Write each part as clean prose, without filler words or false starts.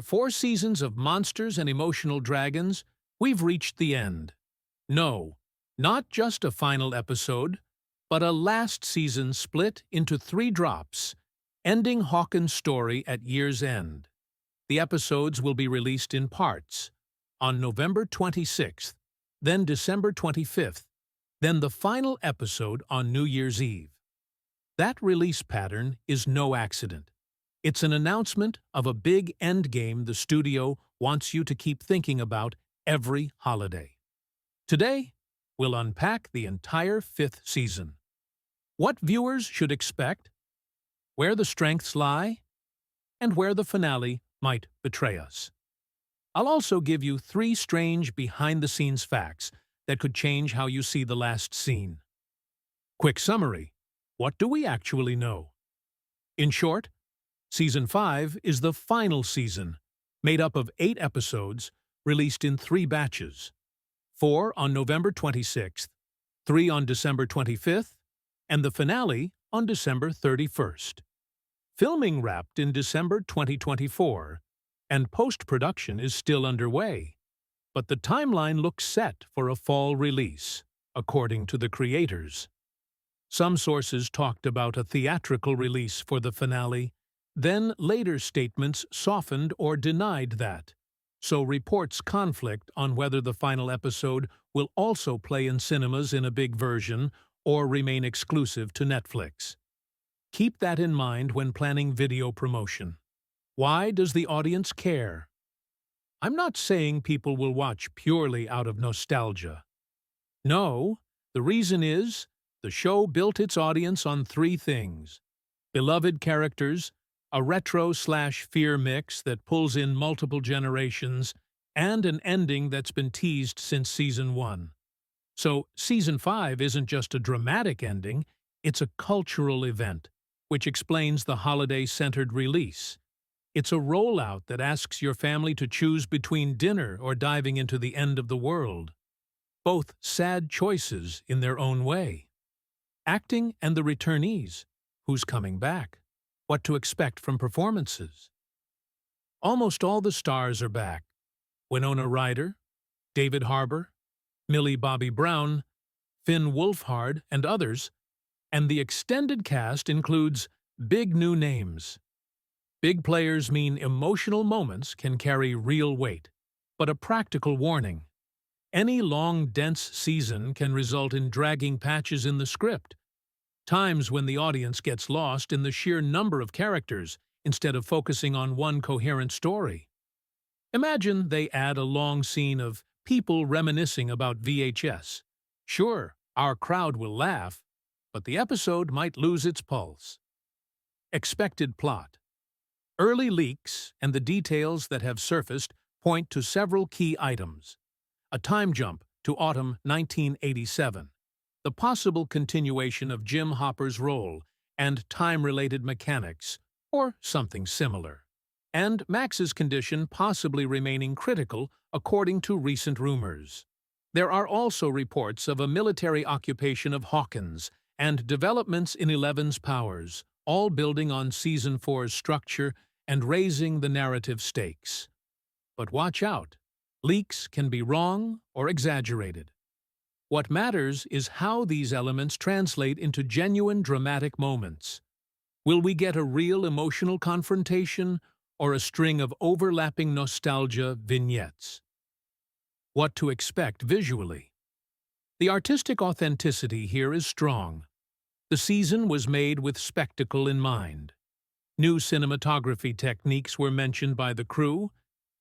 4 seasons of monsters and emotional dragons, we've reached the end. No, not just a final episode, but a last season split into 3 drops, ending Hawkins' story at year's end. The episodes will be released in parts, on November 26th, then December 25th, then the final episode on New Year's Eve. That release pattern is no accident. It's an announcement of a big endgame the studio wants you to keep thinking about every holiday. Today, we'll unpack the entire 5th season. What viewers should expect, where the strengths lie, and where the finale might betray us. I'll also give you 3 strange behind-the-scenes facts that could change how you see the last scene. Quick summary. What do we actually know? In short, Season 5 is the final season, made up of 8 episodes released in 3 batches. 4 on November 26th, 3 on December 25th, and the finale on December 31st. Filming wrapped in December 2024, and post-production is still underway. But the timeline looks set for a fall release, according to the creators. Some sources talked about a theatrical release for the finale, then later statements softened or denied that, so reports conflict on whether the final episode will also play in cinemas in a big version or remain exclusive to Netflix. Keep that in mind when planning video promotion. Why does the audience care? I'm not saying people will watch purely out of nostalgia. No, the reason is the show built its audience on 3 things: beloved characters, a retro/fear mix that pulls in multiple generations, and an ending that's been teased since Season 1. So, Season 5 isn't just a dramatic ending, it's a cultural event, which explains the holiday-centered release. It's a rollout that asks your family to choose between dinner or diving into the end of the world. Both sad choices in their own way. Acting and the returnees. Who's coming back? What to expect from performances? Almost all the stars are back. Winona Ryder, David Harbour, Millie Bobby Brown, Finn Wolfhard, and others, and the extended cast includes big new names. Big players mean emotional moments can carry real weight, but a practical warning. Any long, dense season can result in dragging patches in the script, times when the audience gets lost in the sheer number of characters instead of focusing on one coherent story. Imagine they add a long scene of people reminiscing about VHS. Sure, our crowd will laugh, but the episode might lose its pulse. Expected plot. Early leaks and the details that have surfaced point to several key items. A time jump to autumn 1987, the possible continuation of Jim Hopper's role and time-related mechanics, or something similar, and Max's condition possibly remaining critical according to recent rumors. There are also reports of a military occupation of Hawkins and developments in Eleven's powers, all building on Season 4's structure and raising the narrative stakes. But watch out. Leaks can be wrong or exaggerated. What matters is how these elements translate into genuine dramatic moments. Will we get a real emotional confrontation or a string of overlapping nostalgia vignettes? What to expect visually? The artistic authenticity here is strong. The season was made with spectacle in mind. New cinematography techniques were mentioned by the crew,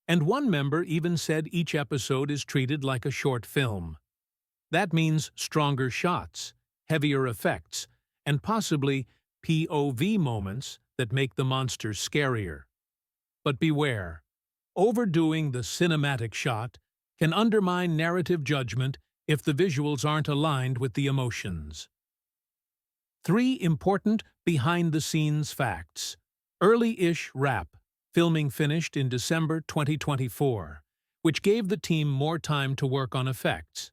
and one member even said each episode is treated like a short film. That means stronger shots, heavier effects, and possibly POV moments that make the monsters scarier. But beware, overdoing the cinematic shot can undermine narrative judgment if the visuals aren't aligned with the emotions. 3 important behind-the-scenes facts. Early-ish wrap, filming finished in December 2024, which gave the team more time to work on effects.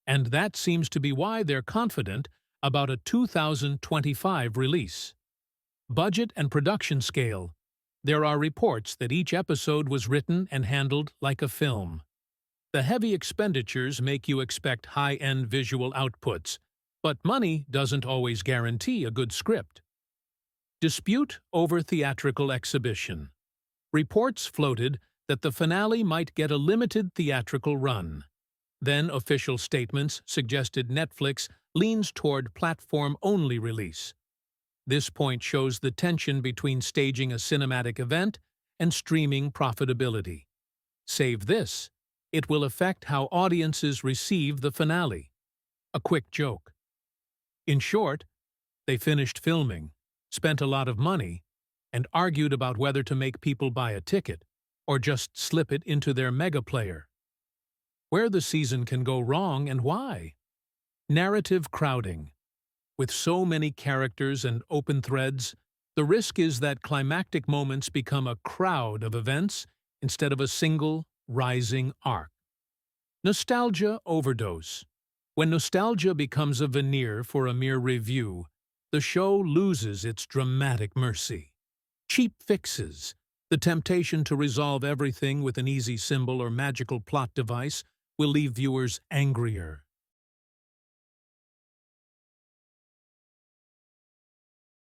And that seems to be why they're confident about a 2025 release. Budget and production scale. There are reports that each episode was written and handled like a film. The heavy expenditures make you expect high-end visual outputs, but money doesn't always guarantee a good script. Dispute over theatrical exhibition. Reports floated that the finale might get a limited theatrical run. Then official statements suggested Netflix leans toward platform-only release. This point shows the tension between staging a cinematic event and streaming profitability. Save this, it will affect how audiences receive the finale. A quick joke. In short, they finished filming, spent a lot of money, and argued about whether to make people buy a ticket or just slip it into their mega player. Where the season can go wrong and why? Narrative crowding. With so many characters and open threads, the risk is that climactic moments become a crowd of events instead of a single, rising arc. Nostalgia overdose. When nostalgia becomes a veneer for a mere review, the show loses its dramatic mercy. Cheap fixes, the temptation to resolve everything with an easy symbol or magical plot device, will leave viewers angrier,